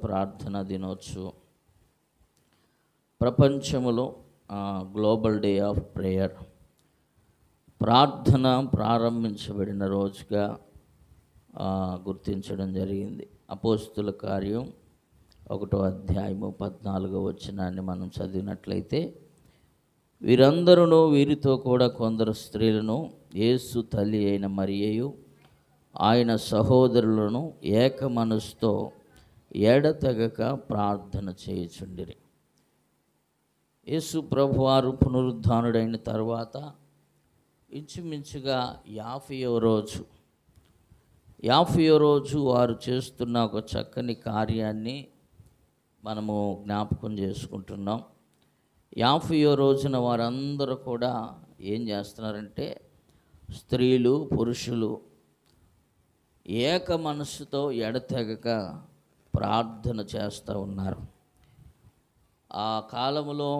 ప్రార్థన దినోత్సవం ప్రపంచములో గ్లోబల్ డే ఆఫ్ ప్రేయర్ ప్రార్థన ప్రారంభించబడిన రోజుగా గుర్తించడం జరిగింది. అపోస్తుల కార్యం 1వ అధ్యాయము 14వ వచనాన్ని మనం చదివినట్లయితే, వీరందరూ వీరితో కూడా కొందరు స్త్రీలను యేసు తల్లి అయిన మరియయు ఆయన సహోదరులను ఏక మనసుతో ఎడతెగక ప్రార్థన చేయుచుండిరి. యేసు ప్రభువారు పునరుద్ధానుడైన తర్వాత ఇంచుమించుగా 50వ రోజు వారు చేస్తున్న ఒక చక్కని కార్యాన్ని మనము జ్ఞాపకం చేసుకుంటున్నాం. 50వ రోజున వారందరూ కూడా ఏం చేస్తున్నారంటే, స్త్రీలు పురుషులు ఏక మనస్సుతో ఎడతెగక ప్రార్థన చేస్తూ ఉన్నారు. ఆ కాలంలో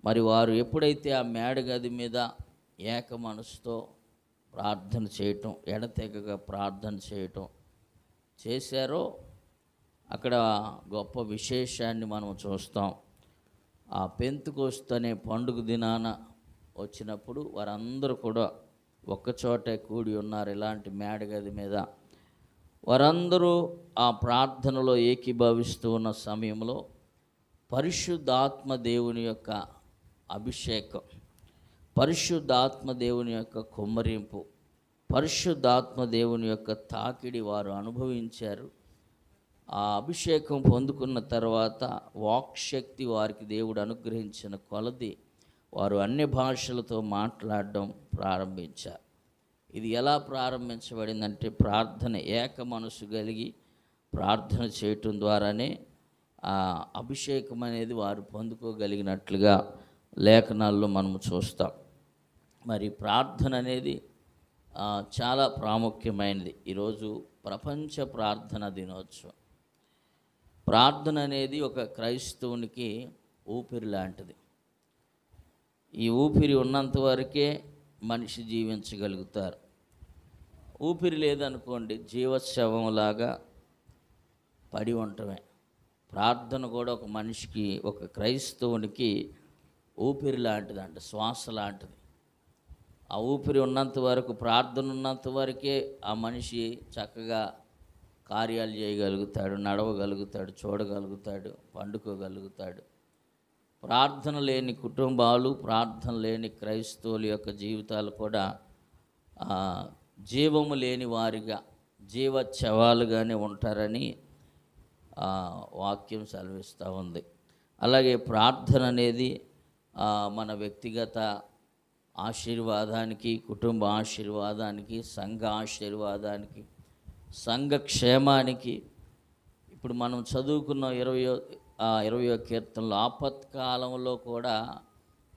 మరి వారు ఎప్పుడైతే ఆ మేడగది మీద ఏక మనసుతో ప్రార్థన చేయటం, ఎడతెగక ప్రార్థన చేయటం చేశారో, అక్కడ గొప్ప విశేషాన్ని మనం చూస్తాం. ఆ పెంతెకోస్తు అనే పండుగ దినాన వచ్చినప్పుడు వారందరూ కూడా ఒక్కచోటే కూడి ఉన్నారు. ఇలాంటి మేడగది మీద వారందరూ ఆ ప్రార్థనలో ఏకీభవిస్తూ ఉన్న సమయంలో పరిశుద్ధాత్మ దేవుని యొక్క అభిషేకం, పరిశుద్ధాత్మ దేవుని యొక్క కుమ్మరింపు, పరిశుద్ధాత్మ దేవుని యొక్క తాకిడి వారు అనుభవించారు. ఆ అభిషేకం పొందుకున్న తర్వాత వాక్శక్తి వారికి దేవుడు అనుగ్రహించిన కొలది వారు అన్య భాషలతో మాట్లాడడం ప్రారంభించారు. ఇది ఎలా ప్రారంభించబడిందంటే, ప్రార్థన ఏక మనసు కలిగి ప్రార్థన చేయటం ద్వారానే ఆ అభిషేకం అనేది వారు పొందుకోగలిగినట్లుగా లేఖనాల్లో మనము చూస్తాం. మరి ప్రార్థన అనేది చాలా ప్రాముఖ్యమైనది. ఈరోజు ప్రపంచ ప్రార్థన దినోత్సవం. ప్రార్థన అనేది ఒక క్రైస్తవునికి ఊపిరి లాంటిది. ఈ ఊపిరి ఉన్నంత వరకే మనిషి జీవించగలుగుతారు. ఊపిరి లేదనుకోండి, జీవశవంలాగా పడి ఉండటమే. ప్రార్థన కూడా ఒక మనిషికి, ఒక క్రైస్తవునికి ఊపిరి లాంటిదంట, శ్వాస లాంటిది. ఆ ఊపిరి ఉన్నంత వరకు, ప్రార్థన ఉన్నంత వరకే ఆ మనిషి చక్కగా కార్యాలు చేయగలుగుతాడు, నడవగలుగుతాడు, చూడగలుగుతాడు, పండుకోగలుగుతాడు. ప్రార్థన లేని కుటుంబాలు, ప్రార్థన లేని క్రైస్తవుల యొక్క జీవితాలు కూడా జీవము లేని వారిగా, జీవచ్చవాలుగానే ఉంటారని వాక్యం సెలవిస్తూ ఉంది. అలాగే ప్రార్థన అనేది మన వ్యక్తిగత ఆశీర్వాదానికి, కుటుంబ ఆశీర్వాదానికి, సంఘ ఆశీర్వాదానికి, సంఘ క్షేమానికి, ఇప్పుడు మనం చదువుకున్న 20వ కీర్తనలో ఆపత్కాలంలో కూడా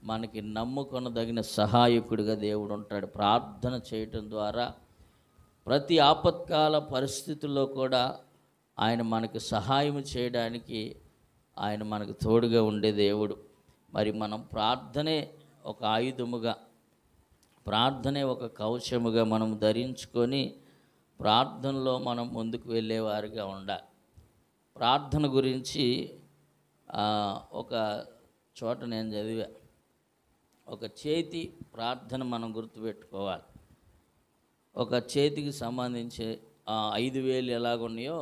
మనకి నమ్ముకొనదగిన సహాయకుడిగా దేవుడు ఉంటాడు. ప్రార్థన చేయటం ద్వారా ప్రతి ఆపత్కాల పరిస్థితుల్లో కూడా ఆయన మనకు సహాయం చేయడానికి ఆయన మనకు తోడుగా ఉండే దేవుడు. మరి మనం ప్రార్థనే ఒక ఆయుధముగా, ప్రార్థనే ఒక కవచముగా మనం ధరించుకొని ప్రార్థనలో మనం ముందుకు వెళ్ళేవారిగా ఉండాలి. ప్రార్థన గురించి ఒక చోట నేను చదివా, ఒక చేతి ప్రార్థన మనం గుర్తుపెట్టుకోవాలి. ఒక చేతికి సంబంధించి 5 వేలు ఎలాగున్నాయో,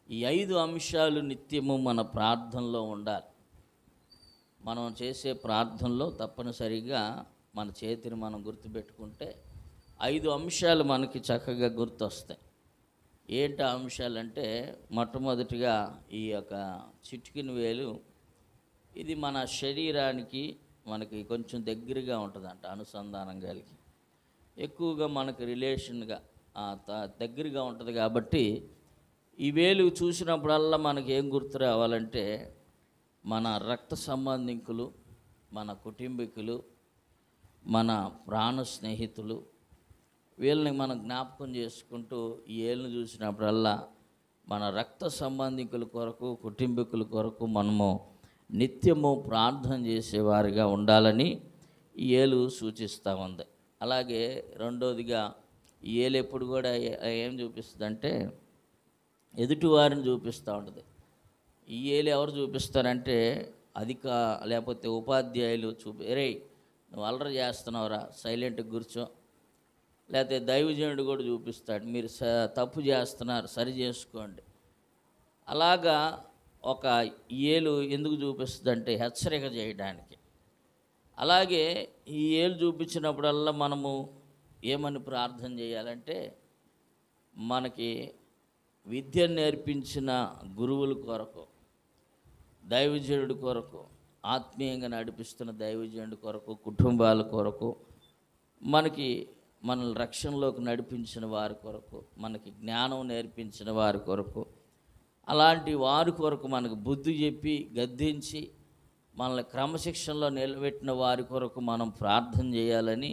ఈ 5 అంశాలు నిత్యము మన ప్రార్థనలో ఉండాలి. మనం చేసే ప్రార్థనలో తప్పనిసరిగా మన చేతిని మనం గుర్తుపెట్టుకుంటే 5 అంశాలు మనకి చక్కగా గుర్తొస్తాయి. ఏంటి ఆ అంశాలంటే, మొట్టమొదటిగా ఈ యొక్క చిటికెన వేలు, ఇది మన శరీరానికి మనకి కొంచెం దగ్గరగా ఉంటుందంట, అనుసంధానం కలిగి ఎక్కువగా మనకు రిలేషన్గా దగ్గరగా ఉంటుంది. కాబట్టి ఈ వేలు చూసినప్పుడల్లా మనకి ఏం గుర్తు రావాలంటే, మన రక్త సంబంధికులు, మన కుటుంబీకులు, మన ప్రాణ స్నేహితులు, వీళ్ళని మనం జ్ఞాపకం చేసుకుంటూ ఈ ఏళ్ళను చూసినప్పుడల్లా మన రక్త సంబంధికుల కొరకు, కుటుంబీకుల కొరకు మనము నిత్యము ప్రార్థన చేసేవారిగా ఉండాలని ఈ ఏలు సూచిస్తూ ఉంది. అలాగే రెండోదిగా ఈ ఏలు ఎప్పుడు కూడా ఏం చూపిస్తుందంటే, ఎదుటివారిని చూపిస్తూ ఉంటుంది. ఈ ఏలు ఎవరు చూపిస్తారంటే లేకపోతే ఉపాధ్యాయులు రే నువ్వు అల్లరి చేస్తున్నావురా, సైలెంట్గా కూర్చో. లేకపోతే దైవజనుడు కూడా చూపిస్తాడు, మీరు తప్పు చేస్తున్నారు, సరి చేసుకోండి. అలాగా ఒక ఏలు ఎందుకు చూపిస్తుందంటే హెచ్చరిక చేయడానికి. అలాగే ఈ ఏలు చూపించినప్పుడల్లా మనము ఏమని ప్రార్థన చేయాలంటే, మనకి విద్య నేర్పించిన గురువుల కొరకు, దైవజనుడి కొరకు, ఆత్మీయంగా నడిపిస్తున్న దైవజనుడి కొరకు, కుటుంబాల కొరకు, మనల్ని రక్షణలోకి నడిపించిన వారి కొరకు, మనకి జ్ఞానం నేర్పించిన వారి కొరకు, అలాంటి వారి కొరకు మనకు బుద్ధి చెప్పి గద్దించి మనల్ని క్రమశిక్షణలో నిలబెట్టిన వారి కొరకు మనం ప్రార్థన చేయాలని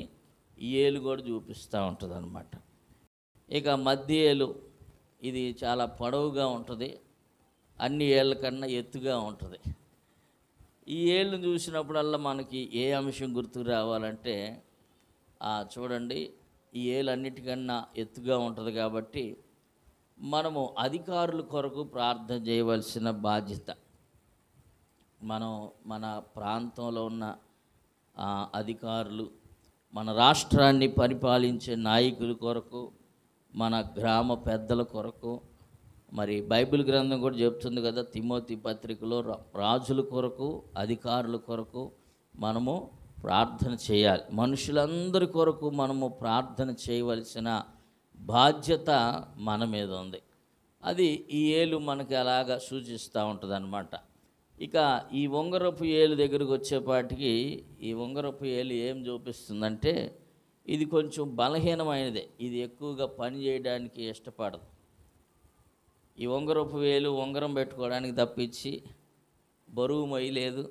ఈ ఏలు కూడా చూపిస్తూ ఉంటుంది అన్నమాట. ఇక మధ్య ఏలు, ఇది చాలా పొడవుగా ఉంటుంది, అన్ని ఏళ్ళ కన్నా ఎత్తుగా ఉంటుంది. ఈ ఏళ్ళను చూసినప్పుడల్లా మనకి ఏ అంశం గుర్తుకు రావాలంటే, చూడండి, ఈ ఏలు అన్నిటికన్నా ఎత్తుగా ఉంటుంది కాబట్టి మనము అధికారుల కొరకు ప్రార్థన చేయవలసిన బాధ్యత. మన ప్రాంతంలో ఉన్న అధికారులు, మన రాష్ట్రాన్ని పరిపాలించే నాయకుల కొరకు, మన గ్రామ పెద్దల కొరకు, మరి బైబిల్ గ్రంథం కూడా చెప్తుంది కదా, తిమోతి పత్రికలో రాజుల కొరకు, అధికారుల కొరకు మనము ప్రార్థన చేయాలి. మనుషులందరి కొరకు మనము ప్రార్థన చేయవలసిన బాధ్యత మన మీద ఉంది. అది ఈ ఏలు మనకి అలాగా సూచిస్తూ ఉంటుంది అన్నమాట. ఇక ఈ ఉంగరపు ఏలు దగ్గరకు వచ్చేపాటికి, ఈ ఉంగరపు ఏలు ఏం చూపిస్తుందంటే, ఇది కొంచెం బలహీనమైనదే, ఇది ఎక్కువగా పని చేయడానికి ఇష్టపడదు. ఈ ఉంగరపు వేలు ఉంగరం పెట్టుకోవడానికి తప్పించి బరువు మొయ్యలేదు,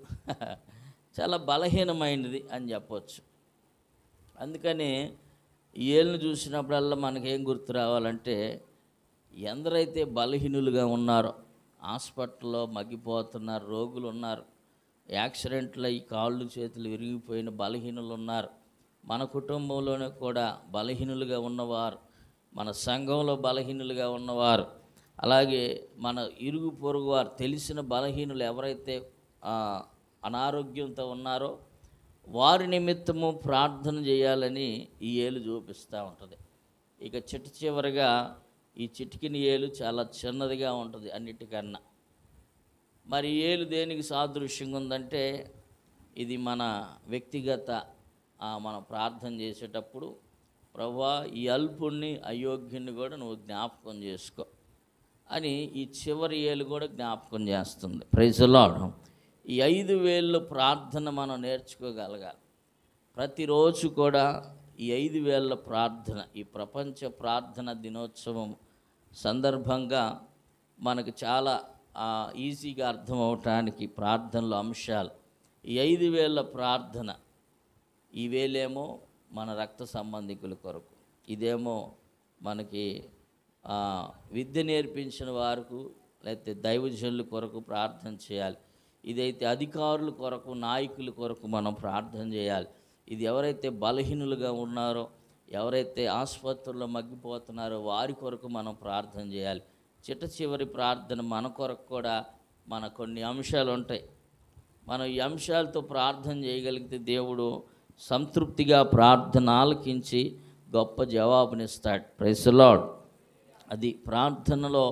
చాలా బలహీనమైనది అని చెప్పవచ్చు. అందుకని ఈ ఏళ్ళను చూసినప్పుడల్లా మనకేం గుర్తు రావాలంటే, ఎందరైతే బలహీనులుగా ఉన్నారో, హాస్పిటల్లో మగ్గిపోతున్నారు రోగులు ఉన్నారు, యాక్సిడెంట్లో ఈ కాళ్ళు చేతులు విరిగిపోయిన బలహీనులు ఉన్నారు, మన కుటుంబంలోనే కూడా బలహీనులుగా ఉన్నవారు, మన సంఘంలో బలహీనులుగా ఉన్నవారు, అలాగే మన ఇరుగు పొరుగు వారు, తెలిసిన బలహీనులు ఎవరైతే అనారోగ్యంతో ఉన్నారో వారి నిమిత్తము ప్రార్థన చేయాలని ఈ ఏలు చూపిస్తూ ఉంటుంది. ఇక చివరిగా ఈ చిటికిన ఏలు చాలా చిన్నదిగా ఉంటుంది అన్నిటికన్నా. మరి ఏలు దేనికి సాదృశ్యంగా ఉందంటే, ఇది మన వ్యక్తిగత మనం ప్రార్థన చేసేటప్పుడు, ప్రభువా ఈ అల్పుణ్ణి అయోగ్యుణ్ణి కూడా నువ్వు జ్ఞాపకం చేసుకో అని ఈ చివరి ఏలు కూడా జ్ఞాపకం చేస్తుంది. Praise the Lord. ఈ 5 వేళ్ళు ప్రార్థన మనం నేర్చుకోగలగాలి. ప్రతిరోజు కూడా ఈ 5 వేళ్ళ ప్రార్థన, ఈ ప్రపంచ ప్రార్థన దినోత్సవం సందర్భంగా మనకు చాలా ఈజీగా అర్థం అవటానికి ప్రార్థనలో అంశాలు. ఈ 5 వేళ్ళ ప్రార్థన, ఈ వేలేమో మన రక్త సంబంధికుల కొరకు, ఇదేమో మనకి విద్య నేర్పించిన వారికి లేకపోతే దైవజనుల కొరకు ప్రార్థన చేయాలి. ఇదైతే అధికారుల కొరకు, నాయకుల కొరకు మనం ప్రార్థన చేయాలి. ఇది ఎవరైతే బలహీనులుగా ఉన్నారో, ఎవరైతే ఆసుపత్రుల్లో మగ్గిపోతున్నారో వారి కొరకు మనం ప్రార్థన చేయాలి. చివరి ప్రార్థన మన కొరకు కూడా మన కొన్ని అంశాలు ఉంటాయి. మనం ఈ అంశాలతో ప్రార్థన చేయగలిగితే దేవుడు సంతృప్తిగా ప్రార్థన ఆలకించి గొప్ప జవాబునిస్తాడు. Praise the Lord. అది ప్రార్థనలో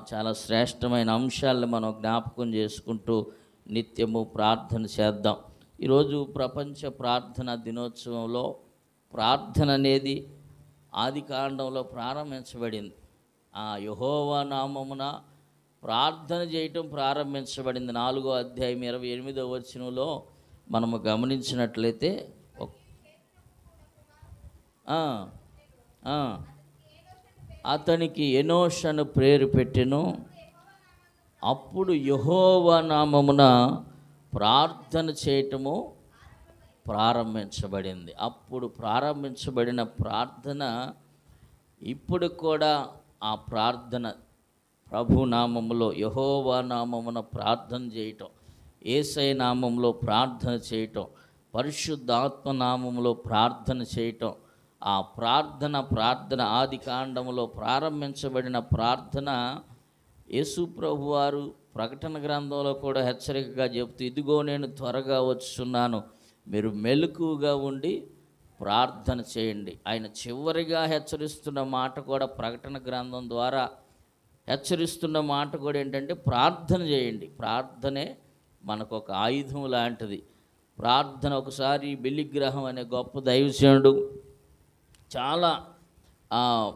చాలా శ్రేష్టమైన అంశాలను మనం జ్ఞాపకం చేసుకుంటూ నిత్యము ప్రార్థన చేద్దాం. ఈరోజు ప్రపంచ ప్రార్థన దినోత్సవంలో ప్రార్థన అనేది ఆదికాండంలో ప్రారంభించబడింది. యెహోవా నామమున ప్రార్థన చేయటం ప్రారంభించబడింది. 4వ అధ్యాయం 28వ వచనంలో మనము గమనించినట్లయితే అతనికి ఎనోష్ అని పేరు పెట్టెను. అప్పుడు యెహోవా నామమున ప్రార్థన చేయటము ప్రారంభించబడింది. అప్పుడు ప్రారంభించబడిన ప్రార్థన ఇప్పుడు కూడా ఆ ప్రార్థన ప్రభు నామములో, యెహోవా నామమున ప్రార్థన చేయటం, యేసయ్య నామములో ప్రార్థన చేయటం, పరిశుద్ధాత్మ నామములో ప్రార్థన చేయటం ఆ ప్రార్థన ఆది కాండములో ప్రారంభించబడిన ప్రార్థన యేసు ప్రభువారు ప్రకటన గ్రంథంలో కూడా హెచ్చరికగా చెబుతూ, ఇదిగో నేను త్వరగా వచ్చున్నాను, మీరు మెలకువగా ఉండి ప్రార్థన చేయండి. ఆయన చివరిగా హెచ్చరిస్తున్న మాట కూడా, ప్రకటన గ్రంథం ద్వారా హెచ్చరిస్తున్న మాట కూడా ఏంటంటే ప్రార్థన చేయండి. ప్రార్థనే మనకు ఒక ఆయుధం లాంటిది. ప్రార్థన ఒకసారి బిల్లిగ్రహం అనే గొప్ప దైవజనుడు చాలా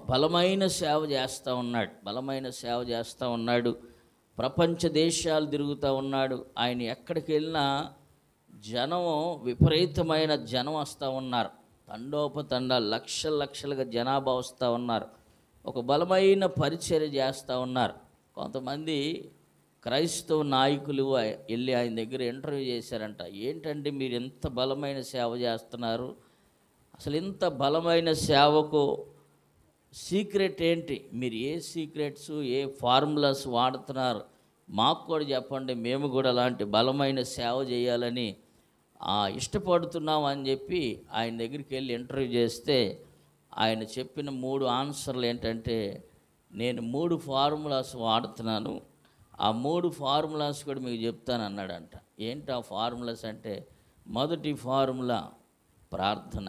బలమైన సేవ చేస్తూ ఉన్నాడు. ప్రపంచ దేశాలు తిరుగుతూ ఉన్నాడు. ఆయన ఎక్కడికి వెళ్ళినా విపరీతమైన జనం వస్తూ ఉన్నారు. తండోపతండాలు లక్షలుగా జనాభా వస్తూ ఉన్నారు. ఒక బలమైన పరిచర్య చేస్తూ ఉన్నారు. కొంతమంది క్రైస్తవ నాయకులు వెళ్ళి ఆయన దగ్గర ఇంటర్వ్యూ చేశారంట. ఏంటంటే మీరు ఎంత బలమైన సేవ చేస్తున్నారు, అసలు ఇంత బలమైన సేవకు సీక్రెట్ ఏంటి, మీరు ఏ సీక్రెట్స్ ఏ ఫార్ములాస్ వాడుతున్నారు, మాకు కూడా చెప్పండి, మేము కూడా అలాంటి బలమైన సేవ చేయాలని ఇష్టపడుతున్నాం అని చెప్పి ఆయన దగ్గరికి వెళ్ళి ఇంటర్వ్యూ చేస్తే ఆయన చెప్పిన 3 ఆన్సర్లు ఏంటంటే, నేను 3 ఫార్ములాస్ వాడుతున్నాను, ఆ 3 ఫార్ములాస్ కూడా మీకు చెప్తాను అన్నాడంట. ఏంటి ఆ ఫార్ములాస్ అంటే, మొదటి ఫార్ములా ప్రార్థన,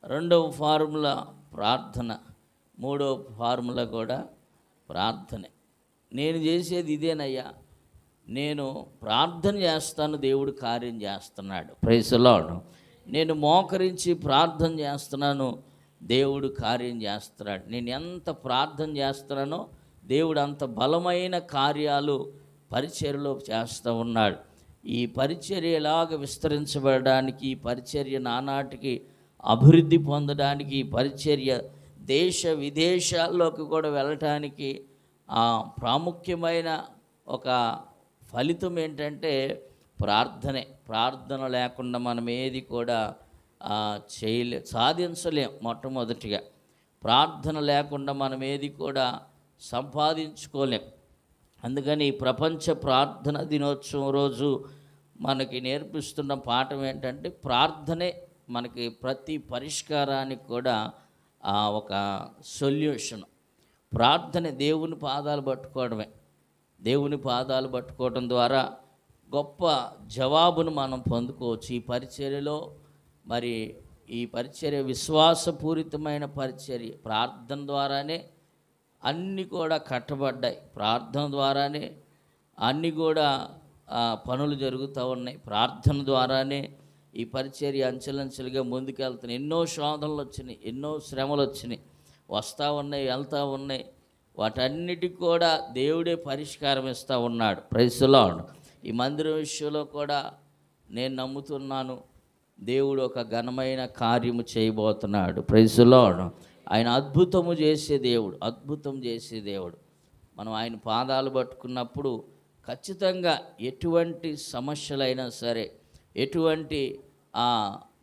రెండవ ఫార్ములా ప్రార్థన, మూడవ ఫార్ములా కూడా ప్రార్థనే. నేను చేసేది ఇదేనయ్యా, నేను ప్రార్థన చేస్తాను, దేవుడు కార్యం చేస్తున్నాడు. Praise the Lord. నేను మోకరించి ప్రార్థన చేస్తున్నాను, దేవుడు కార్యం చేస్తున్నాడు. నేను ఎంత ప్రార్థన చేస్తున్నానో దేవుడు అంత బలమైన కార్యాలు పరిచర్యలో చేస్తూ ఉన్నాడు. ఈ పరిచర్య ఎలాగ విస్తరించబడడానికి, ఈ పరిచర్య నానాటికి అభివృద్ధి పొందడానికి, ఈ పరిచర్య దేశ విదేశాల్లోకి కూడా వెళ్ళటానికి ప్రాముఖ్యమైన ఒక ఫలితం ఏంటంటే ప్రార్థనే. ప్రార్థన లేకుండా మనం ఏది కూడా సాధించలేం. మొట్టమొదటిగా ప్రార్థన లేకుండా మనం ఏది కూడా సంపాదించుకోలేం. అందుకని ప్రపంచ ప్రార్థన దినోత్సవం రోజు మనకి నేర్పిస్తున్న పాఠం ఏంటంటే, ప్రార్థనే మనకి ప్రతి పరిష్కారానికి కూడా ఒక సొల్యూషన్. ప్రార్థన దేవుని పాదాలు పట్టుకోవడమే. దేవుని పాదాలు పట్టుకోవడం ద్వారా గొప్ప జవాబును మనం పొందుకోవచ్చు. ఈ పరిచర్యలో మరి ఈ పరిచర్య విశ్వాసపూరితమైన పరిచర్య. ప్రార్థన ద్వారానే అన్నీ కూడా కట్టబడ్డాయి. ప్రార్థన ద్వారానే అన్నీ కూడా పనులు జరుగుతూ ఉన్నాయి. ప్రార్థన ద్వారానే ఈ పరిచర్య అంచెలంచెలుగా ముందుకెళ్తున్నాయి. ఎన్నో శోధనలు వచ్చినాయి, ఎన్నో శ్రమలు వచ్చినాయి, వస్తూ ఉన్నాయి, వెళ్తూ ఉన్నాయి. వాటన్నిటికి కూడా దేవుడే పరిష్కారం ఇస్తూ ఉన్నాడు. Praise the Lord. ఈ మందిరం విషయంలో కూడా నేను నమ్ముతున్నాను, దేవుడు ఒక ఘనమైన కార్యము చేయబోతున్నాడు. Praise the Lord. ఆయన అద్భుతం చేసే దేవుడు. మనం ఆయన పాదాలు పట్టుకున్నప్పుడు ఖచ్చితంగా ఎటువంటి సమస్యలైనా సరే, ఎటువంటి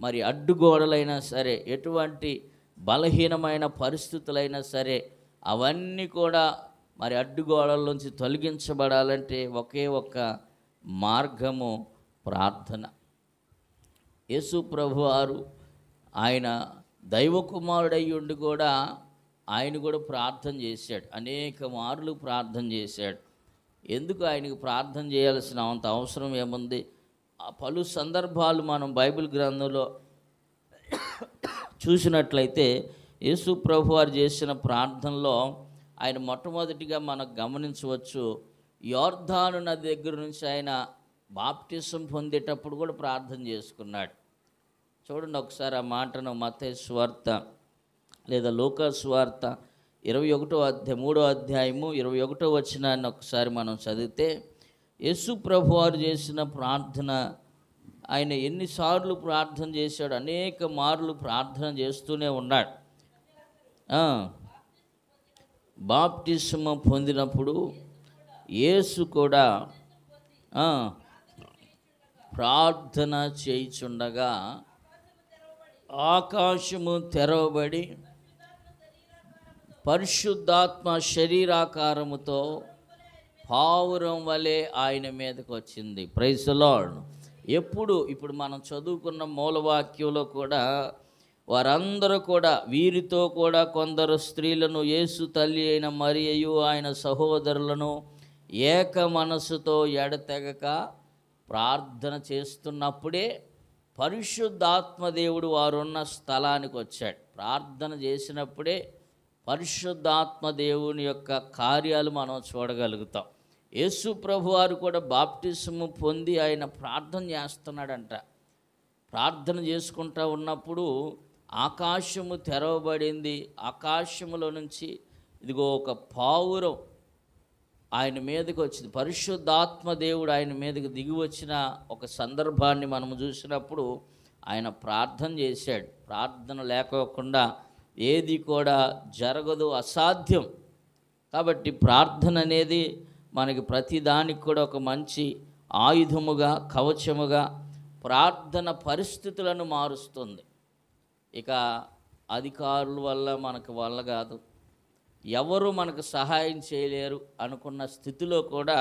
మరి అడ్డుగోడలైనా సరే, ఎటువంటి బలహీనమైన పరిస్థితులైనా సరే, అవన్నీ కూడా మరి అడ్డుగోడల నుంచి తొలగించబడాలంటే ఒకే ఒక్క మార్గము ప్రార్థన. యేసు ప్రభువారు ఆయన దైవ కుమారుడై ఉండి కూడా ఆయన కూడా ప్రార్థన చేశాడు. అనేక మార్లు ప్రార్థన చేశాడు. ఎందుకు ఆయనకు ప్రార్థన చేయాల్సిన అంత అవసరం ఏముంది? పలు సందర్భాలు మనం బైబిల్ గ్రంథంలో చూసినట్లయితే యేసు ప్రభువారు చేసిన ప్రార్థనలో ఆయన మొట్టమొదటిగా మనకు గమనించవచ్చు, యోర్దాను నది దగ్గర నుంచి ఆయన బాప్టిజం పొందేటప్పుడు కూడా ప్రార్థన చేసుకున్నాడు. చూడండి ఒకసారి ఆ మాటను మత్తయి సువార్త లేదా లూకా సువార్త 3వ అధ్యాయము 21వ వచనాన్ని ఒకసారి మనం చదివితే, యేసు ప్రభువారు చేసిన ప్రార్థన, ఆయన ఎన్నిసార్లు ప్రార్థన చేశాడు? అనేక మార్లు ప్రార్థన చేస్తూనే ఉన్నాడు. బాప్టిజం పొందినప్పుడు యేసు కూడా ప్రార్థన చేయుచుండగా ఆకాశము తెరవబడి పరిశుద్ధాత్మ శరీరాకారముతో పావురం వలె ఆయన మీదకి వచ్చింది. Praise the Lord. ఇప్పుడు మనం చదువుకున్న మూలవాక్యంలో కూడా వారందరూ కూడా, వీరితో కూడా కొందరు స్త్రీలను, యేసు తల్లి అయిన మరియయు ఆయన సహోదరులను ఏక మనసుతో ఎడతెగక ప్రార్థన చేస్తున్నప్పుడే పరిశుద్ధాత్మ దేవుడు వారున్న స్థలానికి వచ్చాడు. ప్రార్థన చేసినప్పుడే పరిశుద్ధాత్మ దేవుని యొక్క కార్యాలు మనం చూడగలుగుతాం. యేసు ప్రభు వారు కూడా బాప్టిజము పొంది ఆయన ప్రార్థన చేస్తున్నాడంట. ప్రార్థన చేసుకుంటూ ఉన్నప్పుడు ఆకాశము తెరవబడింది. ఆకాశములో నుంచి ఇదిగో ఒక పావురం ఆయన మీదకి వచ్చింది. పరిశుద్ధాత్మ దేవుడు ఆయన మీదకి దిగి వచ్చిన ఒక సందర్భాన్ని మనము చూసినప్పుడు ఆయన ప్రార్థన చేశాడు. ప్రార్థన లేకోకుండా ఏది కూడా జరగదు, అసాధ్యం. కాబట్టి ప్రార్థన అనేది మనకి ప్రతిదానికి కూడా ఒక మంచి ఆయుధముగా, కవచముగా, ప్రార్థన పరిస్థితులను మారుస్తుంది. ఇక అధికారుల వల్ల మనకు వల్ల కాదు, ఎవరు మనకు సహాయం చేయలేరు అనుకున్న స్థితిలో కూడా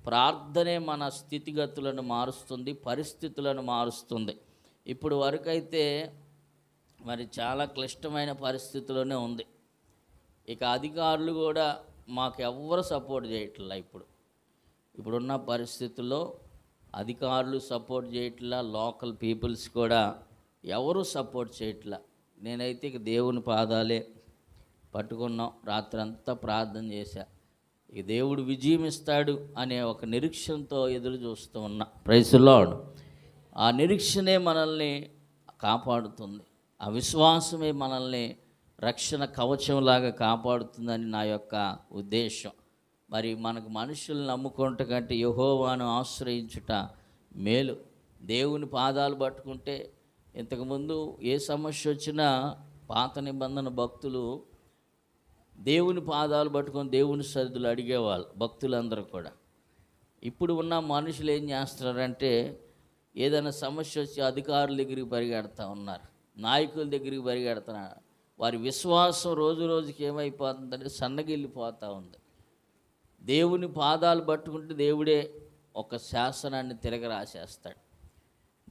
ప్రార్థనే మన స్థితిగతులను మారుస్తుంది, పరిస్థితులను మారుస్తుంది. ఇప్పుడు వరకైతే మరి చాలా క్లిష్టమైన పరిస్థితుల్లోనే ఉంది. ఇక అధికారులు కూడా మాకు ఎవ్వరు సపోర్ట్ చేయట్లా. ఇప్పుడున్న పరిస్థితుల్లో అధికారులు సపోర్ట్ చేయట్లా, లోకల్ పీపుల్స్ కూడా ఎవరు సపోర్ట్ చేయట్లా. నేనైతే ఇక దేవుని పాదాలే పట్టుకున్నాం, రాత్రంతా ప్రార్థన చేశా. ఇక దేవుడు విజయం ఇస్తాడు అనే ఒక నిరీక్షణతో ఎదురు చూస్తూ ఉన్నా. Praise the Lord. ఆ నిరీక్షణే మనల్ని కాపాడుతుంది, ఆ విశ్వాసమే మనల్ని రక్షణ కవచంలాగా కాపాడుతుందని నా యొక్క ఉద్దేశం. మరి మనకు మనుషులు నమ్ముకుంట కంటే యెహోవాను ఆశ్రయించుట మేలు. దేవుని పాదాలు పట్టుకుంటే, ఇంతకుముందు ఏ సమస్య వచ్చినా పాత నిబంధన భక్తులు దేవుని పాదాలు పట్టుకొని దేవుని సరిదులు అడిగేవాళ్ళు, భక్తులందరూ కూడా. ఇప్పుడు ఉన్న మనుషులు ఏం చేస్తున్నారంటే, ఏదైనా సమస్య వచ్చి అధికారుల దగ్గరికి పరిగెడతా ఉన్నారు, నాయకుల దగ్గరికి పరిగెడుతున్నారు. వారి విశ్వాసం రోజు రోజుకి ఏమైపోతుందంటే సన్నగిల్లిపోతూ ఉంది. దేవుని పాదాలు పట్టుకుంటే దేవుడే ఒక శాసనాన్ని తిరగరాసేస్తాడు.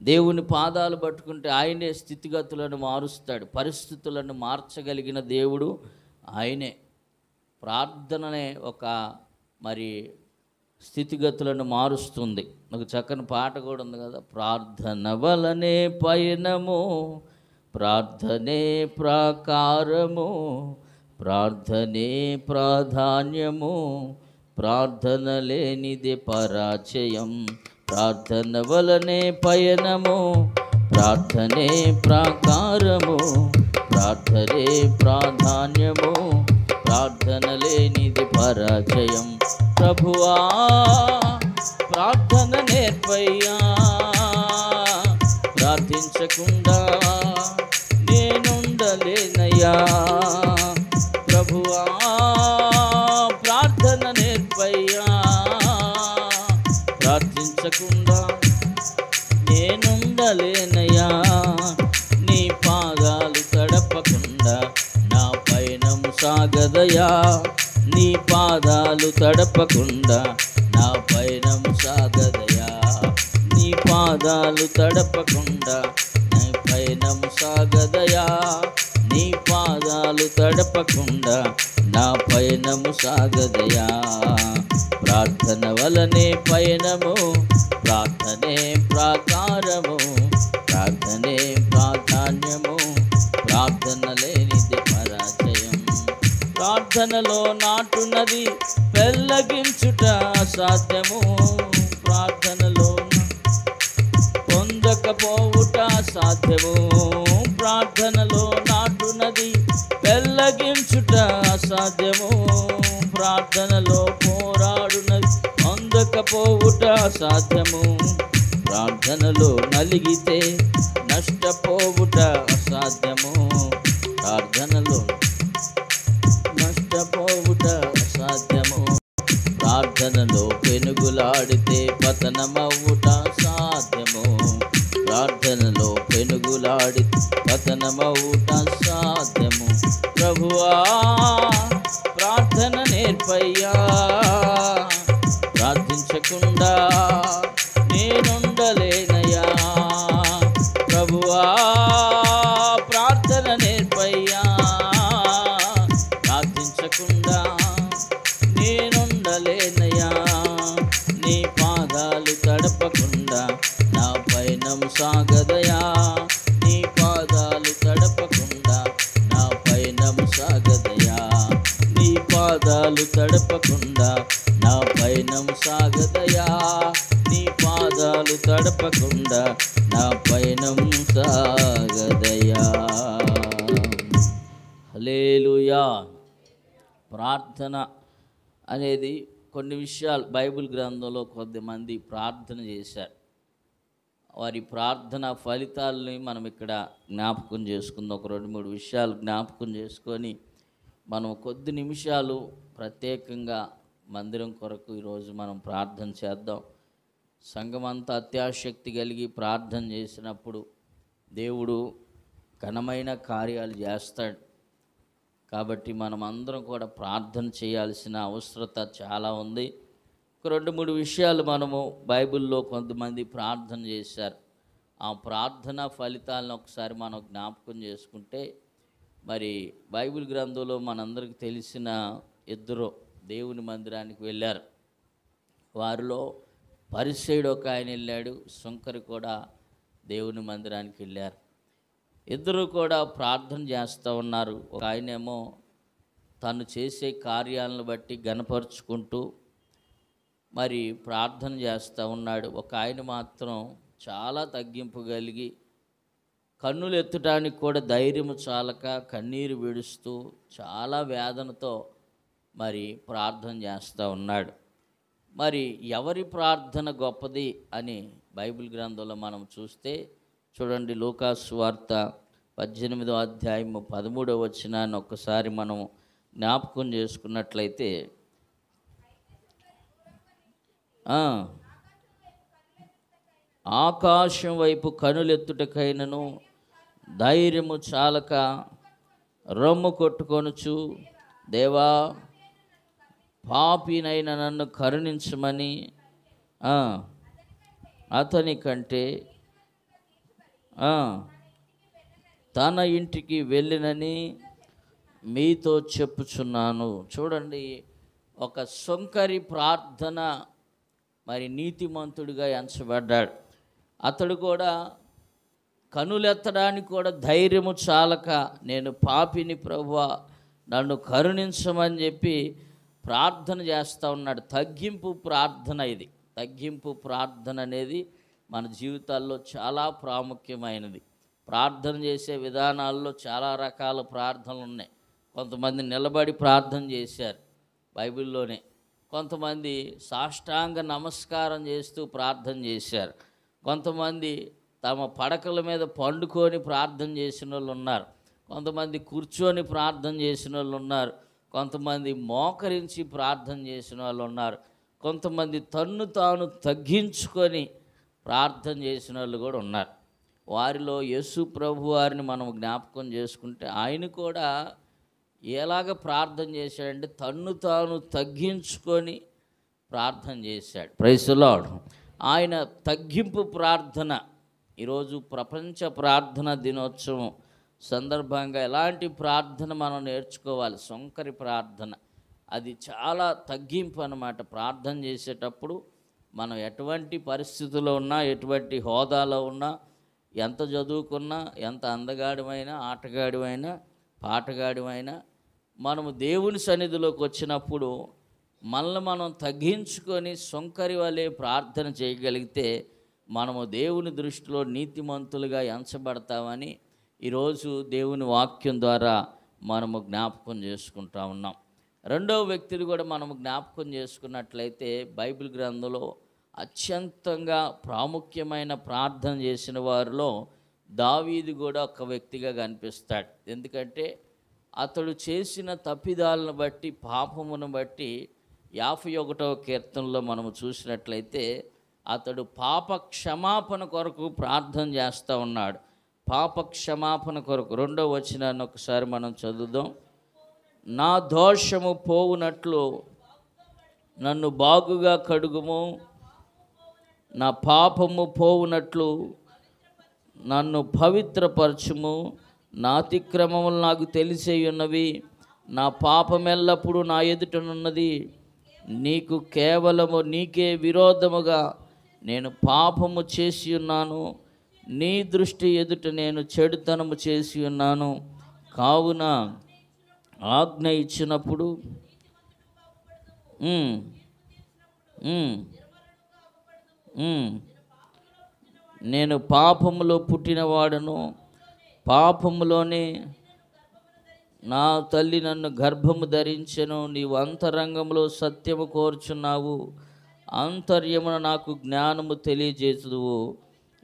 దేవుని పాదాలు పట్టుకుంటే ఆయనే స్థితిగతులను మారుస్తాడు, పరిస్థితులను మార్చగలిగిన దేవుడు ఆయనే. ప్రార్థననే ఒక మరి స్థితిగతులను మారుస్తుంది. ఒక చక్కని పాట కూడా ఉంది కదా, ప్రార్థన వలనే పయనము, ప్రార్థనే ప్రాకారము, ప్రార్థనే ప్రాధాన్యము, ప్రార్థన లేనిదే పరాజయం. ప్రార్థన వలనే పయనము, ప్రార్థనే ప్రాకారము, ప్రార్థనే ప్రాధాన్యము, ప్రార్థన లేనిది పరాజయం. ప్రభువా ప్రార్థన నేర్పయ్యా, ప్రార్థించకుండా నేనుండలేనయ్యా. ప్రభువా ప్రార్థన నేర్పయ్యా, ప్రార్థించకుండా నేనుండలేనయ్యా. నీ పాదాలు తడపకుండా నా పయనము సాగదయా. నీ పాదాలు తడపకుండా నా పయనము సాగదయా. నీ పాదాలు తడపకుండా నా పయనము సాగదయా. నీ పాదాలు తడపకుండా నా పయనము సాగదయా. ప్రార్థన వలనే పయనము, ప్రార్థనే ప్రాకారము, ప్రార్థనే ప్రాధాన్యము, ప్రార్థన లేనిది పరాజయం. ప్రార్థనలో నాటున్నది పెళ్ళగించుట అసాధ్యము. ప్రార్థనలో పొందకపోవుట సాధ్యము. ప్రార్థనలో నాటున్నది పెళ్ళగించుట అసాధ్యము. ప్రార్థనలో పోరాడునది పొందకపోవుట అసాధ్యము. ప్రార్థనలో నలిగితే నష్టపోవుట అసాధ్యము. ప్రార్థనలో నష్టపోవుట అసాధ్యము. ప్రార్థనలో పెనుగులాడితే పతనమవుట సాధ్యము. ప్రార్థనలో పెనుగులాడి పతనమవుట సాధ్యము. ప్రభువా ప్రార్థన నేర్పయ్యా, ప్రార్థించకుండా నేనుండలేనయ్యా. ప్రభువా ప్రార్థన తడపకుండా నా పయనం సాగదయా, నీ పాదాలు తడపకుండా నా పయనం సాగదయా, నీ పాదాలు తడపకుండా నా పయనం సాగదయా, నీ పాదాలు తడపకుండా నా పయనం సాగదయా. హల్లెలూయా. ప్రార్థన అనేది కొన్ని విషయాలు బైబిల్ గ్రంథంలో కొద్దిమంది ప్రార్థన చేశారు. వారి ప్రార్థన ఫలితాలని మనం ఇక్కడ జ్ఞాపకం చేసుకుందాం. ఒక 2-3 విషయాలు జ్ఞాపకం చేసుకొని మనం కొద్ది నిమిషాలు ప్రత్యేకంగా మందిరం కొరకు ఈరోజు మనం ప్రార్థన చేద్దాం. సంఘమంతా అత్యాశక్తి కలిగి ప్రార్థన చేసినప్పుడు దేవుడు ఘనమైన కార్యాలు చేస్తాడు. కాబట్టి మనం అందరం కూడా ప్రార్థన చేయాల్సిన అవసరత చాలా ఉంది. ఒక 2-3 విషయాలు మనము బైబిల్లో కొంతమంది ప్రార్థన చేశారు. ఆ ప్రార్థన ఫలితాలను ఒకసారి మనం జ్ఞాపకం చేసుకుంటే, మరి బైబిల్ గ్రంథంలో మనందరికీ తెలిసిన 2 దేవుని మందిరానికి వెళ్ళారు. వారిలో పరిసయ్యుడు ఒక ఆయన వెళ్ళాడు, సుంకరి కూడా దేవుని మందిరానికి వెళ్ళారు. 2 కూడా ప్రార్థన చేస్తూ ఉన్నారు. ఒక ఆయనేమో తను చేసే కార్యాలను బట్టి గణపరుచుకుంటూ మరి ప్రార్థన చేస్తూ ఉన్నాడు. ఒక ఆయన మాత్రం చాలా తగ్గింపు కలిగి కన్నులు ఎత్తడానికి కూడా ధైర్యము చాలక కన్నీరు విడుస్తూ చాలా వేదనతో మరి ప్రార్థన చేస్తూ ఉన్నాడు. మరి ఎవరి ప్రార్థన గొప్పది అని బైబిల్ గ్రంథంలో మనం చూస్తే చూడండి, లూకా సువార్త 18వ అధ్యాయము 13వ వచనాన్ని ఒక్కసారి మనం జ్ఞాపకం చేసుకున్నట్లయితే, ఆకాశం వైపు కనులెత్తుటకైనను ధైర్యము చాలక రొమ్ము కొట్టుకొనుచు, దేవా పాపినైన నన్ను కరుణించమని అతని కంటే తన ఇంటికి వెళ్ళినని మీతో చెప్పుచున్నాను. చూడండి, ఒక సొంకరి ప్రార్థన మరి నీతిమంతుడిగా ఎంచబడ్డాడు. అతడు కూడా కనులెత్తడానికి కూడా ధైర్యము చాలక, నేను పాపిని ప్రభువా నన్ను కరుణించమని చెప్పి ప్రార్థన చేస్తూ ఉన్నాడు. తగ్గింపు ప్రార్థన ఇది. తగ్గింపు ప్రార్థన అనేది మన జీవితాల్లో చాలా ప్రాముఖ్యమైనది. ప్రార్థన చేసే విధానాల్లో చాలా రకాల ప్రార్థనలు ఉన్నాయి. కొంతమంది నిలబడి ప్రార్థన చేశారు బైబిల్లోనే, కొంతమంది సాష్టాంగ నమస్కారం చేస్తూ ప్రార్థన చేశారు, కొంతమంది తమ పడకల మీద పండుకొని ప్రార్థన చేసిన వాళ్ళు ఉన్నారు, కొంతమంది కూర్చొని ప్రార్థన చేసిన వాళ్ళు ఉన్నారు, కొంతమంది మోకరించి ప్రార్థన చేసిన వాళ్ళు ఉన్నారు, కొంతమంది తన్ను తాను తగ్గించుకొని ప్రార్థన చేసిన వాళ్ళు కూడా ఉన్నారు. వారిలో యేసు ప్రభు వారిని మనం జ్ఞాపకం చేసుకుంటే ఆయన కూడా ఎలాగ ప్రార్థన చేశాడంటే తన్ను తాను తగ్గించుకొని ప్రార్థన చేశాడు. Praise the Lord. ఆయన తగ్గింపు ప్రార్థన. ఈరోజు ప్రపంచ ప్రార్థన దినోత్సవం సందర్భంగా ఎలాంటి ప్రార్థన మనం నేర్చుకోవాలి? సొంకరి ప్రార్థన. అది చాలా తగ్గింపు అన్నమాట. ప్రార్థన చేసేటప్పుడు మనం ఎటువంటి పరిస్థితుల్లో ఉన్నా, ఎటువంటి హోదాలో ఉన్నా, ఎంత చదువుకున్నా, ఎంత అందగాడిమైనా, ఆటగాడిమైనా, పాటగాడిమైనా, మనము దేవుని సన్నిధిలోకి వచ్చినప్పుడు మనల్ని మనం తగ్గించుకొని సొంకరి వలె ప్రార్థన చేయగలిగితే మనము దేవుని దృష్టిలో నీతిమంతులుగా ఎంచబడతామని ఈరోజు దేవుని వాక్యం ద్వారా మనము జ్ఞాపకం చేసుకుంటా ఉన్నాం. రెండవ వ్యక్తిని కూడా మనము జ్ఞాపకం చేసుకున్నట్లయితే బైబిల్ గ్రంథంలో అత్యంతంగా ప్రాముఖ్యమైన ప్రార్థన చేసిన వారిలో దావీదు కూడా ఒక వ్యక్తిగా కనిపిస్తాడు. ఎందుకంటే అతడు చేసిన తప్పిదాలను బట్టి, పాపమును బట్టి 51వ కీర్తనలో మనము చూసినట్లయితే అతడు పాప క్షమాపణ కొరకు ప్రార్థన చేస్తూ ఉన్నాడు. పాప క్షమాపణ కొరకు 2వ వచనాన్ని ఒకసారి మనం చదువుదాం. నా దోషము పోవునట్లు నన్ను బాగుగా కడుగుము, నా పాపము పోవునట్లు నన్ను పవిత్రపరచుము, నా అతిక్రమములు నాకు తెలిసే ఉన్నవి, నా పాపమెల్లప్పుడు నా ఎదుటనున్నది, నీకు కేవలము నీకే విరోధముగా నేను పాపము చేసి ఉన్నాను, నీ దృష్టి ఎదుట నేను చెడుతనము చేసి ఉన్నాను. కావున ఆజ్ఞ ఇచ్చినప్పుడు ఉమ్, ఉమ్, ఉమ్, నేను పాపములో పుట్టినవాడను, పాపములోనే నా తల్లి నన్ను గర్భము ధరించెను. నీవు అంతరంగంలో సత్యము కోరుచున్నావు, అంతర్యమున నాకు జ్ఞానము తెలియజేతువు.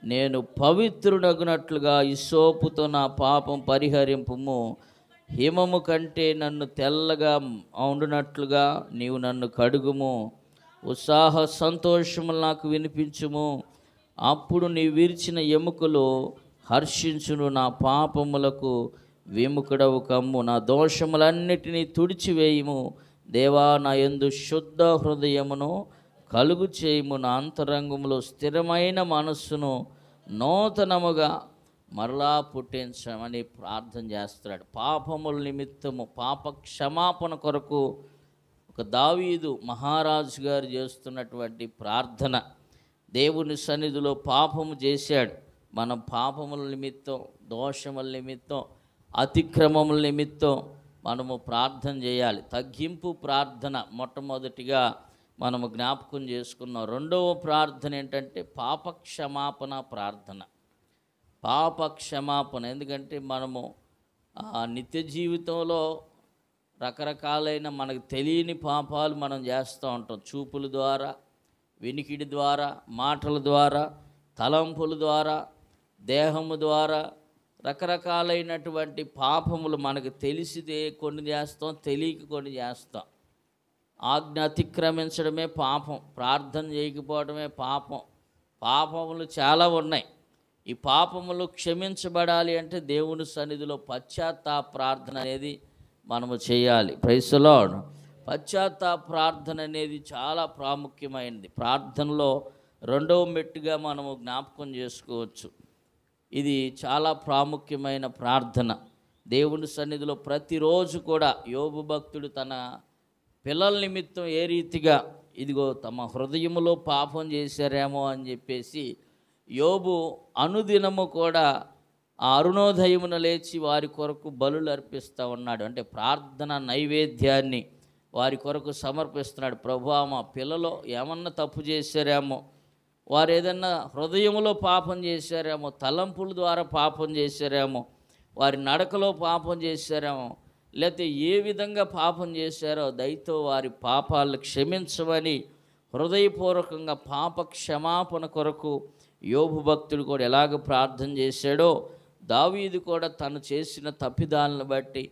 నేను పవిత్రుడగునట్లుగా ఇస్సోపుతో నా పాపం పరిహరింపుము, హిమము కంటే నన్ను తెల్లగా ఉండునట్లుగా నీవు నన్ను కడుగుము. ఉత్సాహ సంతోషములు నాకు వినిపించుము, అప్పుడు నీ విరిచిన ఎముకలు హర్షించును. నా పాపములకు విముఖుడవు కమ్ము, నా దోషములన్నిటినీ తుడిచివేయుము. దేవా, నా యందు శుద్ధ హృదయమును కలుగు చేయుము, నా అంతరంగంలో స్థిరమైన మనస్సును నూతనముగా మరలా పుట్టించమని ప్రార్థన చేస్తున్నాడు. పాపముల నిమిత్తము పాప క్షమాపణ కొరకు ఒక దావీదు మహారాజు గారు చేస్తున్నటువంటి ప్రార్థన. దేవుని సన్నిధిలో పాపము చేశాడు. మనం పాపముల నిమిత్తం, దోషముల నిమిత్తం, అతిక్రమముల నిమిత్తం మనము ప్రార్థన చేయాలి. తగ్గింపు ప్రార్థన మొట్టమొదటిగా మనము జ్ఞాపకం చేసుకున్నాం. రెండవ ప్రార్థన ఏంటంటే పాప క్షమాపణ ప్రార్థన. పాప క్షమాపణ, ఎందుకంటే మనము నిత్య జీవితంలో రకరకాలైన మనకు తెలియని పాపాలు మనం చేస్తూ ఉంటాం. చూపుల ద్వారా, వినికిడి ద్వారా, మాటల ద్వారా, తలంపుల ద్వారా, దేహము ద్వారా రకరకాలైనటువంటి పాపములు మనకు తెలిసితే కొన్ని చేస్తాం, తెలియక కొన్ని చేస్తాం. ఆజ్ఞ అతిక్రమించడమే పాపం, ప్రార్థన చేయకపోవడమే పాపం. పాపములు చాలా ఉన్నాయి. ఈ పాపములు క్షమించబడాలి అంటే దేవుని సన్నిధిలో పశ్చాత్తాప ప్రార్థన అనేది మనము చేయాలి. Praise the Lord. పశ్చాత్తాప ప్రార్థన అనేది చాలా ప్రాముఖ్యమైనది. ప్రార్థనలో రెండవ మెట్టుగా మనము జ్ఞాపకం చేసుకోవచ్చు. ఇది చాలా ప్రాముఖ్యమైన ప్రార్థన. దేవుని సన్నిధిలో ప్రతిరోజు కూడా యోబు భక్తుడు తన పిల్లల నిమిత్తం ఏ రీతిగా ఇదిగో తమ హృదయములో పాపం చేశారేమో అని చెప్పేసి యోబు అనుదినము కూడా ఆ అరుణోదయమున లేచి వారి కొరకు బలులు అర్పిస్తూ ఉన్నాడు. అంటే ప్రార్థన నైవేద్యాన్ని వారి కొరకు సమర్పిస్తున్నాడు. ప్రభువా, మా పిల్లలు ఏమన్నా తప్పు చేశారేమో, వారు ఏదన్నా హృదయంలో పాపం చేశారేమో, తలంపుల ద్వారా పాపం చేశారేమో, వారి నడకలో పాపం చేశారేమో, లేకపోతే ఏ విధంగా పాపం చేశారో దయతో వారి పాపాలను క్షమించమని హృదయపూర్వకంగా పాప క్షమాపణ కొరకు యోబు భక్తుడు కూడా ఎలాగ ప్రార్థన చేశాడో, దావీదు కూడా తను చేసిన తప్పిదాలను బట్టి,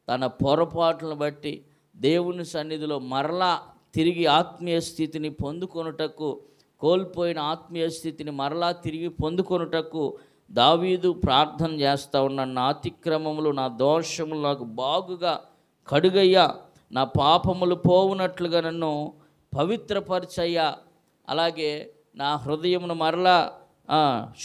తన పొరపాట్లను బట్టి దేవుని సన్నిధిలో మరలా తిరిగి ఆత్మీయ స్థితిని పొందుకొనుటకు, కోల్పోయిన ఆత్మీయ స్థితిని మరలా తిరిగి పొందుకొనుటకు దావీదు ప్రార్థన చేస్తూ ఉన్నాడు. నా అతిక్రమములు, నా దోషములు నాకు బాగుగా కడుగయ్యా, నా పాపములు పోవునట్లుగా నన్ను పవిత్రపరచయ్యా, అలాగే నా హృదయమును మరలా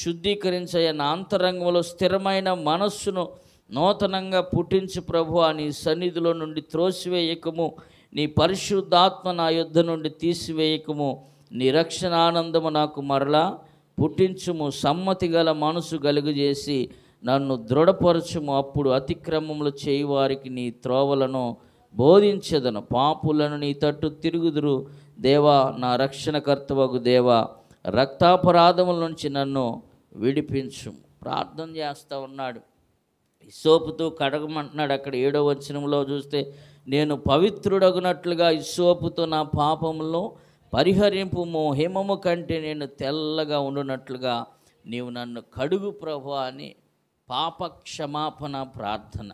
శుద్ధీకరించయ్యా, నా అంతరంగంలో స్థిరమైన మనస్సును నూతనంగా పుట్టించు ప్రభువా, నీ సన్నిధిలో నుండి త్రోసివేయకము, నీ పరిశుద్ధాత్మ నా యుద్ధ నుండి తీసివేయకము, నీ రక్షణ ఆనందము నాకు మరలా పుట్టించుము, సమ్మతి గల మనసు కలుగజేసి నన్ను దృఢపరచుము. అప్పుడు అతిక్రమములు చేయువారికి నీ త్రోవలను బోధించెదను, పాపులను నీ తట్టు తిరుగుదురు. దేవా, నా రక్షణకర్తవగు దేవా, రక్తాపరాధముల నుంచి నన్ను విడిపించు. ప్రార్థన చేస్తూ ఉన్నాడు. ఇస్సోపుతో కడగమంటున్నాడు. అక్కడ 7వ వచనంలో చూస్తే, నేను పవిత్రుడగునట్లుగా ఇస్సోపుతో నా పాపములను పరిహరింపుము, హిమము కంటే నేను తెల్లగా ఉండునట్లుగా నీవు నన్ను కడుగు ప్రభువా అని పాప క్షమాపణ ప్రార్థన.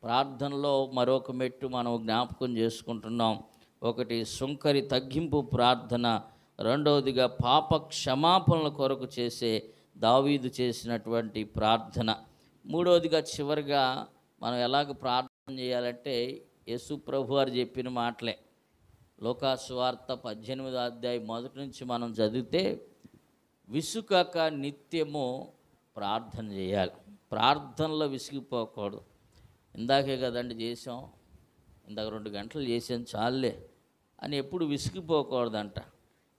ప్రార్థనలో మరొక మెట్టు మనం జ్ఞాపకం చేసుకుంటున్నాం. ఒకటి సుంకరి తగ్గింపు ప్రార్థన, రెండవదిగా పాప క్షమాపణల కొరకు చేసే దావీదు చేసినటువంటి ప్రార్థన. మూడవదిగా చివరిగా మనం ఎలాగ ప్రార్థన చేయాలంటే యేసు ప్రభు వారు చెప్పిన మాటలే. లోకాసువార్త 18వ అధ్యాయం మొదటి నుంచి మనం చదివితే, విసుకక నిత్యము ప్రార్థన చేయాలి. ప్రార్థనలో విసిగిపోకూడదు. ఇందాకే కదండి చేసాం, ఇందాక 2 గంటలు చేసాం చాలే అని ఎప్పుడు విసిగిపోకూడదంట.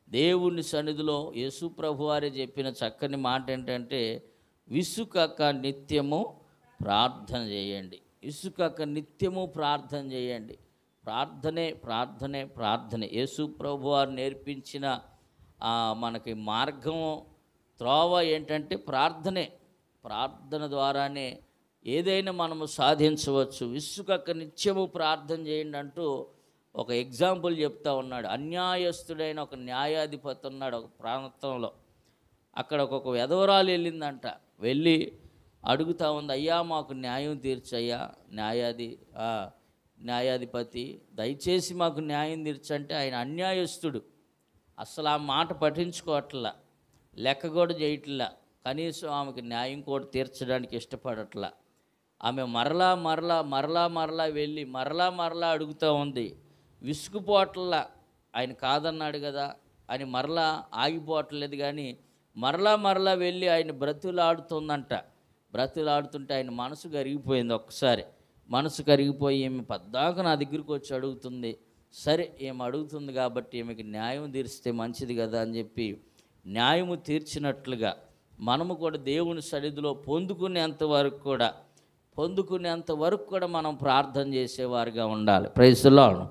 దేవుని సన్నిధిలో యేసు ప్రభువారే చెప్పిన చక్కని మాట ఏంటంటే, విసుకక నిత్యము ప్రార్థన చేయండి. విసుకక నిత్యము ప్రార్థన చేయండి. ప్రార్థనే ప్రార్థనే ప్రార్థనే. యేసు ప్రభువారు నేర్పించిన మనకి మార్గం, త్రోవ ఏంటంటే ప్రార్థనే. ప్రార్థన ద్వారానే ఏదైనా మనము సాధించవచ్చు. విసుకక నిత్యము ప్రార్థన చేయండి అంటూ ఒక ఎగ్జాంపుల్ చెప్తా ఉన్నాడు. అన్యాయస్తుడైన ఒక న్యాయాధిపతి ఉన్నాడు ఒక ప్రాంతంలో. అక్కడ ఒక విధవరాలు వెళ్ళిందంట. వెళ్ళి అడుగుతా ఉంది, అయ్యా మాకు న్యాయం తీర్చయ్యా న్యాయాధిపతి, దయచేసి మాకు న్యాయం తీర్చంటే ఆయన అన్యాయస్తుడు. అసలు ఆ మాట పఠించుకోవట్లా, లెక్క కూడా చేయట్లా, కనీసం ఆమెకు న్యాయం కూడా తీర్చడానికి ఇష్టపడట్లా. ఆమె మరలా మరలా మరలా మరలా వెళ్ళి మరలా అడుగుతూ ఉంది. విసుగుపోవట్లా, ఆయన కాదన్నాడు కదా అని మరలా ఆగిపోవట్లేదు, కానీ మరలా వెళ్ళి ఆయన బ్రతులాడుతుందంట. బ్రతులాడుతుంటే ఆయన మనసు కరిగిపోయింది. ఒక్కసారి మనసు కరిగిపోయి ఈమె పద్దాక నా దగ్గరికి వచ్చి అడుగుతుంది. సరే ఏమి అడుగుతుంది కాబట్టి ఈమెకి న్యాయం తీర్చితే మంచిది కదా అని చెప్పి న్యాయము తీర్చినట్లుగా మనము కూడా దేవుని సన్నిధిలో పొందుకునేంత వరకు కూడా మనం ప్రార్థన చేసేవారుగా ఉండాలి. Praise the Lord.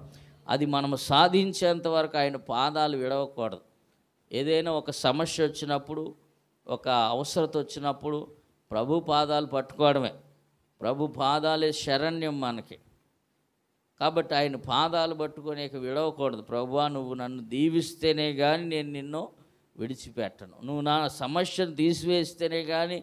అది మనము సాధించేంత వరకు ఆయన పాదాలు విడవకూడదు. ఏదైనా ఒక సమస్య వచ్చినప్పుడు, ఒక అవసరత వచ్చినప్పుడు ప్రభు పాదాలు పట్టుకోవడమే. ప్రభు పాదాలే శరణ్యం మనకి. కాబట్టి ఆయన పాదాలు పట్టుకొని ఇక విడవకూడదు. ప్రభువా నువ్వు నన్ను దీవిస్తేనే కానీ నేను నిన్ను విడిచిపెట్టను, నువ్వు నా సమస్యను తీసివేస్తేనే కానీ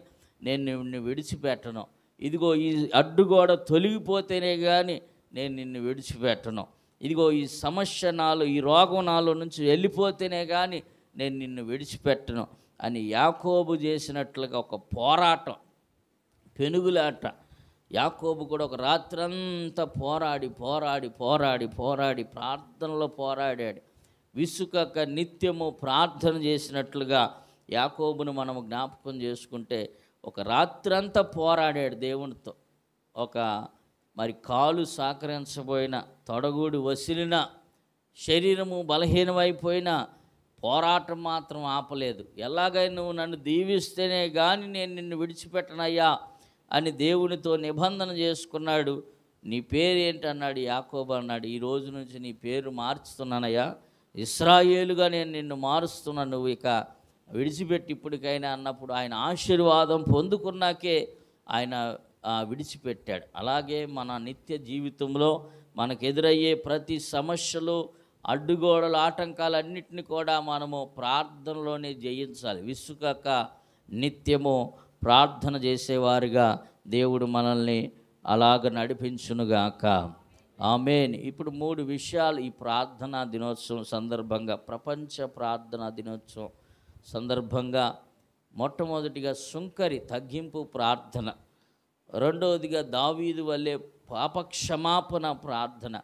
నేను నిన్ను విడిచిపెట్టను, ఇదిగో ఈ అడ్డుగోడ తొలగిపోతేనే కానీ నేను నిన్ను విడిచిపెట్టను, ఇదిగో ఈ సమస్య నాలో, ఈ రోగం నాలో నుంచి వెళ్ళిపోతేనే కానీ నేను నిన్ను విడిచిపెట్టను అని యాకోబు చేసినట్లుగా ఒక పోరాటం, పెనుగులాట. యాకోబు కూడా ఒక రాత్రంతా పోరాడి ప్రార్థనలో పోరాడాడు. విసుకక నిత్యము ప్రార్థన చేసినట్లుగా యాకోబును మనము జ్ఞాపకం చేసుకుంటే ఒక రాత్రంతా పోరాడాడు దేవునితో. మరి కాలు సహకరించబోయిన, తొడగూడి వసిలిన, శరీరము బలహీనమైపోయిన పోరాటం మాత్రం ఆపలేదు. ఎలాగైనా నువ్వు నన్ను దీవిస్తేనే కానీ నేను నిన్ను విడిచిపెట్టనయ్యా అని దేవునితో నిబంధన చేసుకున్నాడు. నీ పేరు ఏంటి అన్నాడు. యాకోబు అన్నాడు, ఈ రోజు నుంచి నీ పేరు మార్చుతున్నానయ్యా, ఇశ్రాయేలుగా నేను నిన్ను మారుస్తున్నాను, నువ్వు ఇక విడిచిపెట్టి ఇప్పటికైనా అన్నప్పుడు ఆయన ఆశీర్వాదం పొందుకున్నాకే ఆయన విడిచిపెట్టాడు. అలాగే మన నిత్య జీవితంలో మనకు ఎదురయ్యే ప్రతి సమస్యలు, అడ్డుగోడలు, ఆటంకాలన్నింటినీ కూడా మనము ప్రార్థనలోనే జయించాలి. విసుకక నిత్యము ప్రార్థన చేసేవారుగా దేవుడు మనల్ని అలాగ నడిపించునుగాక. ఆమేన్. ఇప్పుడు 3 విషయాలు ఈ ప్రార్థనా దినోత్సవం సందర్భంగా, ప్రపంచ ప్రార్థనా దినోత్సవం సందర్భంగా, మొట్టమొదటిగా సుంకరి తగ్గింపు ప్రార్థన, రెండవదిగా దావీదు వల్లే పాపక్షమాపణ ప్రార్థన,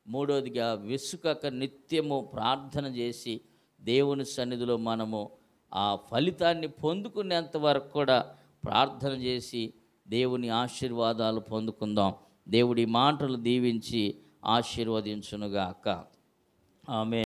మూడవదిగా విసుకక నిత్యము ప్రార్థన చేసి దేవుని సన్నిధిలో మనము ఆ ఫలితాన్ని పొందుకునేంత వరకు కూడా ప్రార్థన చేసి దేవుని ఆశీర్వాదాలు పొందుకుందాం. దేవుడి మాటలు దీవించి ఆశీర్వదించునుగాక. ఆమేన్.